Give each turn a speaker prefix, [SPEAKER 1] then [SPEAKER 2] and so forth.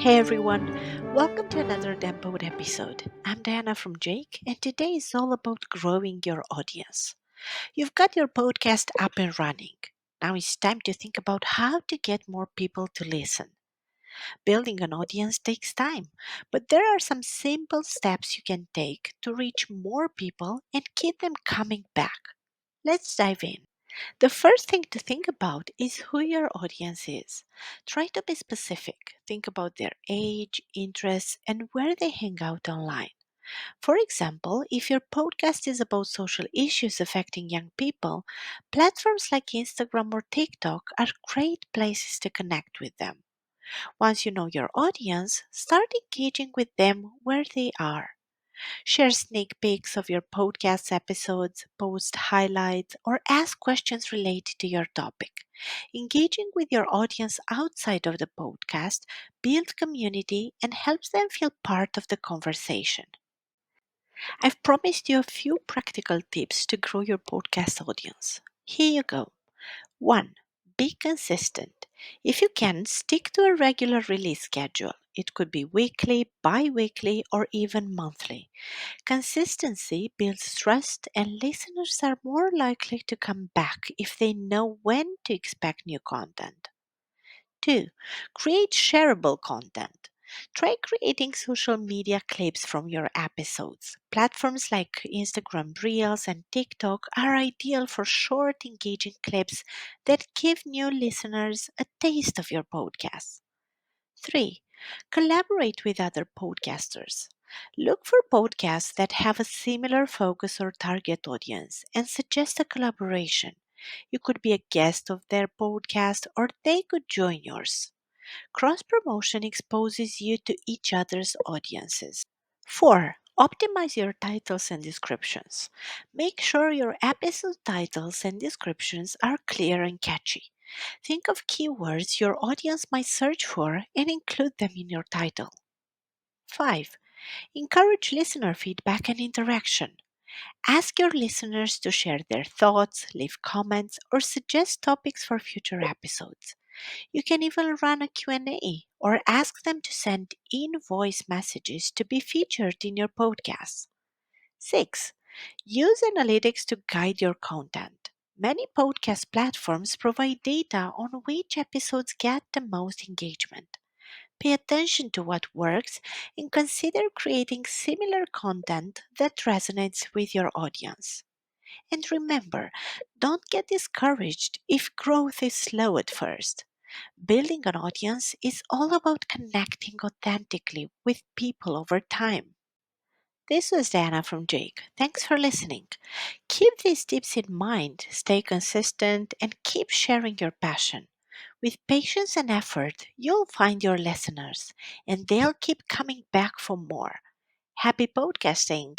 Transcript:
[SPEAKER 1] Hey everyone, welcome to another Dempod episode. I'm Diana from Jake, and today is all about growing your audience. You've got your podcast up and running. Now it's time to think about how to get more people to listen. Building an audience takes time, but there are some simple steps you can take to reach more people and keep them coming back. Let's dive in. The first thing to think about is who your audience is. Try to be specific. Think about their age, interests, and where they hang out online. For example, if your podcast is about social issues affecting young people, platforms like Instagram or TikTok are great places to connect with them. Once you know your audience, start engaging with them where they are. Share sneak peeks of your podcast episodes, post highlights, or ask questions related to your topic. Engaging with your audience outside of the podcast builds community and helps them feel part of the conversation. I've promised you a few practical tips to grow your podcast audience. Here you go. 1. Be consistent. If you can, stick to a regular release schedule. It could be weekly, bi weekly, or even monthly. Consistency builds trust, and listeners are more likely to come back if they know when to expect new content. 2. Create shareable content. Try creating social media clips from your episodes. Platforms like Instagram Reels and TikTok are ideal for short, engaging clips that give new listeners a taste of your podcast. 3. Collaborate with other podcasters. Look for podcasts that have a similar focus or target audience and suggest a collaboration. You could be a guest of their podcast or they could join yours. Cross promotion exposes you to each other's audiences. 4. Optimize your titles and descriptions. Make sure your episode titles and descriptions are clear and catchy. Think of keywords your audience might search for and include them in your title. 5. Encourage listener feedback and interaction. Ask your listeners to share their thoughts, leave comments, or suggest topics for future episodes. You can even run a Q&A or ask them to send in voice messages to be featured in your podcast. 6. Use analytics to guide your content. Many podcast platforms provide data on which episodes get the most engagement. Pay attention to what works and consider creating similar content that resonates with your audience. And remember, don't get discouraged if growth is slow at first. Building an audience is all about connecting authentically with people over time. This was Diana from Jake. Thanks for listening. Keep these tips in mind, stay consistent, and keep sharing your passion. With patience and effort, you'll find your listeners, and they'll keep coming back for more. Happy podcasting!